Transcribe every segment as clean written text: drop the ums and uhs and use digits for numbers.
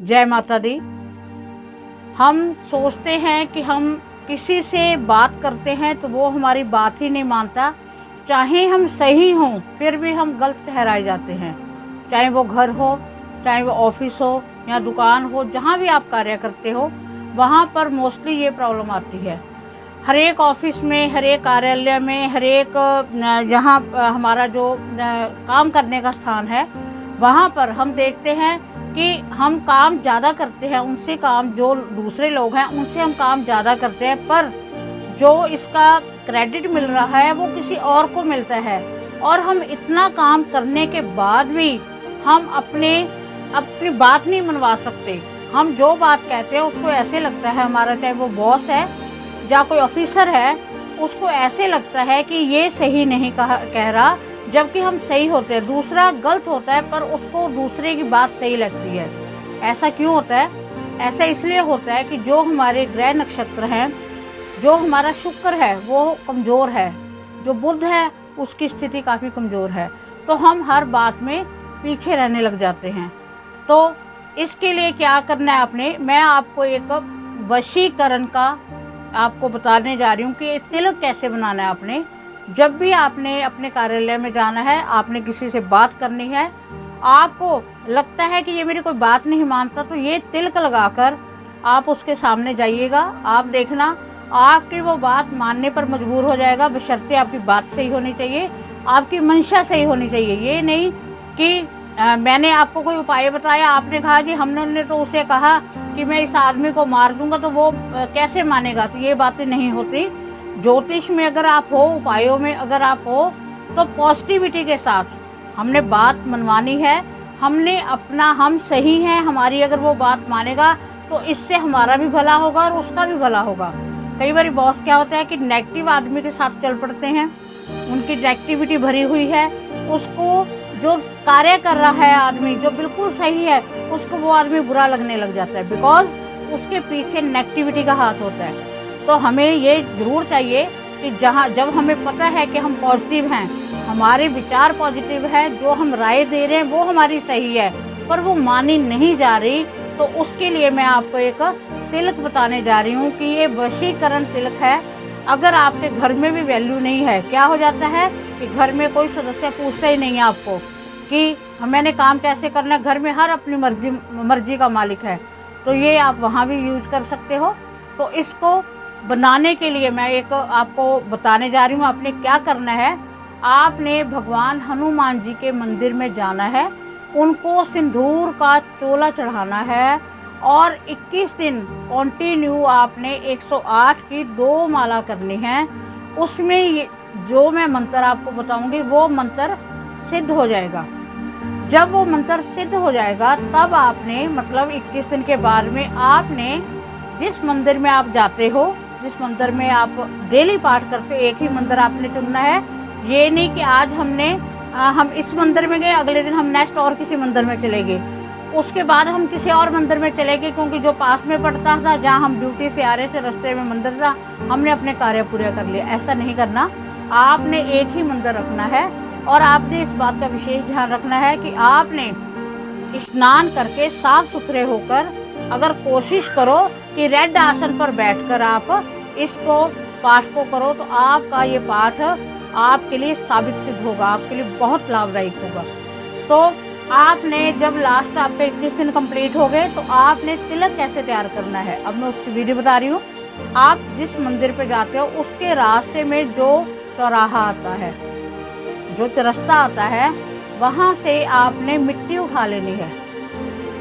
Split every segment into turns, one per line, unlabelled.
जय माता दी। हम सोचते हैं कि हम किसी से बात करते हैं तो वो हमारी बात ही नहीं मानता, चाहे हम सही हों फिर भी हम गलत ठहराए जाते हैं। चाहे वो घर हो, चाहे वो ऑफिस हो या दुकान हो, जहाँ भी आप कार्य करते हो वहाँ पर मोस्टली ये प्रॉब्लम आती है। हर एक ऑफिस में, हर एक कार्यालय में, हर एक जहाँ हमारा जो काम करने का स्थान है वहाँ पर हम देखते हैं कि हम काम ज़्यादा करते हैं, उनसे काम जो दूसरे लोग हैं उनसे हम काम ज़्यादा करते हैं, पर जो इसका क्रेडिट मिल रहा है वो किसी और को मिलता है। और हम इतना काम करने के बाद भी हम अपनी बात नहीं मनवा सकते। हम जो बात कहते हैं उसको ऐसे लगता है, हमारा चाहे वो बॉस है या कोई ऑफिसर है, उसको ऐसे लगता है कि ये सही नहीं कह रहा, जबकि हम सही होते हैं। दूसरा गलत होता है पर उसको दूसरे की बात सही लगती है। ऐसा क्यों होता है? ऐसा इसलिए होता है कि जो हमारे ग्रह नक्षत्र हैं, जो हमारा शुक्र है वो कमज़ोर है, जो बुध है उसकी स्थिति काफ़ी कमज़ोर है, तो हम हर बात में पीछे रहने लग जाते हैं। तो इसके लिए क्या करना है आपने, मैं आपको एक वशीकरण का आपको बताने जा रही हूँ कि तिलक कैसे बनाना है आपने। जब भी आपने अपने कार्यालय में जाना है, आपने किसी से बात करनी है, आपको लगता है कि ये मेरी कोई बात नहीं मानता, तो ये तिलक लगाकर आप उसके सामने जाइएगा। आप देखना आपकी वो बात मानने पर मजबूर हो जाएगा, बशर्ते आपकी बात सही होनी चाहिए, आपकी मंशा सही होनी चाहिए। ये नहीं कि मैंने आपको कोई उपाय बताया, आपने कहा जी हमने तो उसे कहा कि मैं इस आदमी को मार दूंगा, तो वो कैसे मानेगा। तो ये बातें नहीं होती। ज्योतिष में अगर आप हो, उपायों में अगर आप हो, तो पॉजिटिविटी के साथ हमने बात मनवानी है। हमने अपना, हम सही हैं, हमारी अगर वो बात मानेगा तो इससे हमारा भी भला होगा और उसका भी भला होगा। कई बार बॉस क्या होता है कि नेगेटिव आदमी के साथ चल पड़ते हैं, उनकी नेगेटिविटी भरी हुई है, उसको जो कार्य कर रहा है आदमी जो बिल्कुल सही है उसको वो आदमी बुरा लगने लग जाता है, बिकॉज उसके पीछे नेगेटिविटी का हाथ होता है। तो हमें ये ज़रूर चाहिए कि जब हमें पता है कि हम पॉजिटिव हैं, हमारे विचार पॉजिटिव है, जो हम राय दे रहे हैं वो हमारी सही है, पर वो मानी नहीं जा रही, तो उसके लिए मैं आपको एक तिलक बताने जा रही हूँ कि ये वशीकरण तिलक है। अगर आपके घर में भी वैल्यू नहीं है, क्या हो जाता है कि घर में कोई सदस्य पूछता ही नहीं है आपको कि मैंने काम कैसे करना है, घर में हर अपनी मर्जी का मालिक है, तो ये आप वहाँ भी यूज कर सकते हो। तो इसको बनाने के लिए मैं एक आपको बताने जा रही हूँ। आपने क्या करना है, आपने भगवान हनुमान जी के मंदिर में जाना है, उनको सिंदूर का चोला चढ़ाना है और 21 दिन कंटिन्यू आपने 108 की 2 माला करनी है। उसमें जो मैं मंत्र आपको बताऊंगी वो मंत्र सिद्ध हो जाएगा। जब वो मंत्र सिद्ध हो जाएगा तब आपने, मतलब 21 दिन के बाद में, आपने जिस मंदिर में आप जाते हो, जिस मंदिर में आप डेली पाठ करते हो, एक ही मंदिर आपने चुनना है। ये नहीं कि आज हम इस मंदिर में गए, अगले दिन हम नेक्स्ट और किसी मंदिर में चले गए, उसके बाद हम किसी और मंदिर में चले गए, क्योंकि जो पास में पड़ता था, जहाँ हम ड्यूटी से आ रहे थे, रास्ते में मंदिर था, हमने अपने कार्य पूरे कर लिए। ऐसा नहीं करना, आपने एक ही मंदिर रखना है। और आपने इस बात का विशेष ध्यान रखना है कि आपने स्नान करके साफ सुथरे होकर, अगर कोशिश करो कि रेड आसन पर बैठकर आप इसको पाठ को करो, तो आपका ये पाठ आपके लिए साबित सिद्ध होगा, आपके लिए बहुत लाभदायक होगा। तो आपने जब लास्ट आपके 21 दिन कंप्लीट हो गए, तो आपने तिलक कैसे तैयार करना है, अब मैं उसकी विधि बता रही हूँ। आप जिस मंदिर पे जाते हो उसके रास्ते में जो चौराहा आता है, जो चरस्ता आता है, वहाँ से आपने मिट्टी उठा लेनी है।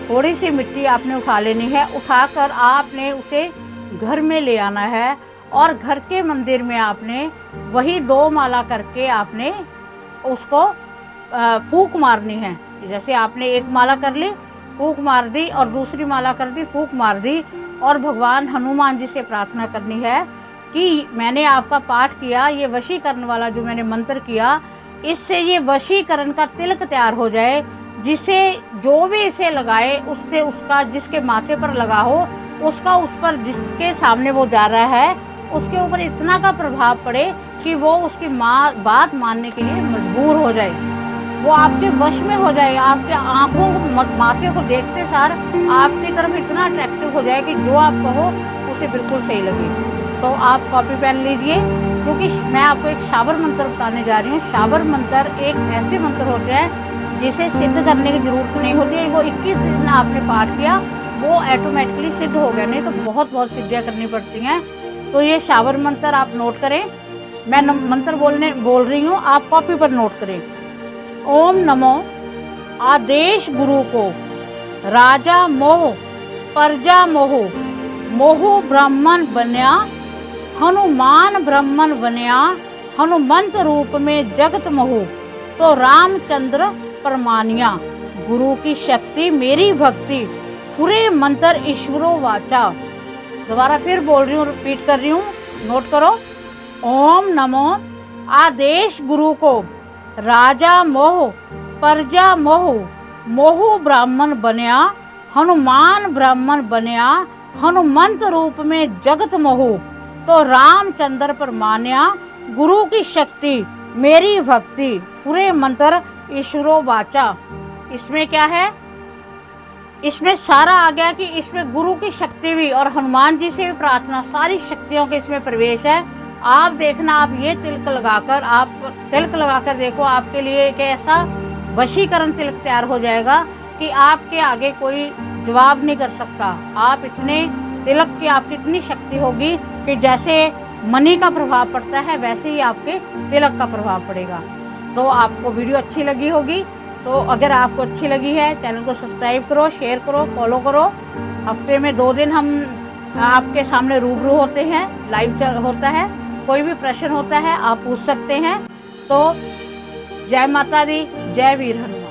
थोड़ी सी मिट्टी आपने उठा लेनी है, उठाकर आपने उसे घर में ले आना है और घर के मंदिर में आपने वही 2 माला करके आपने उसको फूंक मारनी है। जैसे आपने एक माला कर ली, फूंक मार दी, और दूसरी माला कर दी, फूंक मार दी, और भगवान हनुमान जी से प्रार्थना करनी है कि मैंने आपका पाठ किया, ये वशीकरण वाला जो मैंने मंत्र किया, इससे ये वशीकरण का तिलक तैयार हो जाए, जिसे जो भी इसे लगाए उससे उसका, जिसके माथे पर लगा हो उसका, उस पर जिसके सामने वो जा रहा है उसके ऊपर इतना का प्रभाव पड़े कि वो उसकी बात मानने के लिए मजबूर हो जाए। वो आपके वश में हो जाएगा। आपके आँखों माथे को देखते सार आपकी तरफ इतना अट्रैक्टिव हो जाए कि जो आप कहो उसे बिल्कुल सही लगे। तो आप कॉपी पेन लीजिए, क्योंकि मैं आपको एक शाबर मंत्र बताने जा रही हूँ। शाबर मंत्र एक ऐसे मंत्र होते हैं जिसे सिद्ध करने की ज़रूरत नहीं होती है। वो 21 दिन आपने पाठ किया वो ऑटोमेटिकली सिद्ध हो गया, नहीं तो बहुत सिद्धियाँ करनी पड़ती हैं। तो ये शाबर मंत्र आप नोट करें। मैं मंत्र बोल रही हूँ, आप कॉपी पर नोट करें। ओम नमो आदेश गुरु को, राजा मोह प्रजा मोह, मोह ब्राह्मण बनया, हनुमान ब्राह्मण बनया, हनुमंत रूप में जगत मोह, तो रामचंद्र परमानिया। गुरु की शक्ति मेरी भक्ति, पूरे मंत्र ईश्वरो वाचा। दोबारा फिर बोल रही हूँ, रिपीट कर रही हूँ, नोट करो। ओम नमो आदेश गुरु को, राजा मोह प्रजा मोह, मोह ब्राह्मण बनया, हनुमान ब्राह्मण बनया, हनुमंत रूप में जगत मोह, तो रामचंद्र परमान्या। गुरु की शक्ति मेरी भक्ति, पूरे मंत्र ईश्वरो वाचा। इसमें क्या है, इसमें सारा आ गया कि इसमें गुरु की शक्ति भी और हनुमान जी से भी प्रार्थना, सारी शक्तियों के इसमें प्रवेश है। आप देखना, आप ये तिलक लगाकर देखो, आपके लिए एक ऐसा वशीकरण तिलक तैयार हो जाएगा कि आपके आगे कोई जवाब नहीं कर सकता। आप इतने तिलक की आपकी इतनी शक्ति होगी कि जैसे मनी का प्रभाव पड़ता है वैसे ही आपके तिलक का प्रभाव पड़ेगा। तो आपको वीडियो अच्छी लगी होगी, तो अगर आपको अच्छी लगी है चैनल को सब्सक्राइब करो, शेयर करो, फॉलो करो। हफ्ते में 2 दिन हम आपके सामने रूबरू होते हैं, लाइव होता है। कोई भी प्रश्न होता है आप पूछ सकते हैं। तो जय माता दी, जय वीर हनुमान।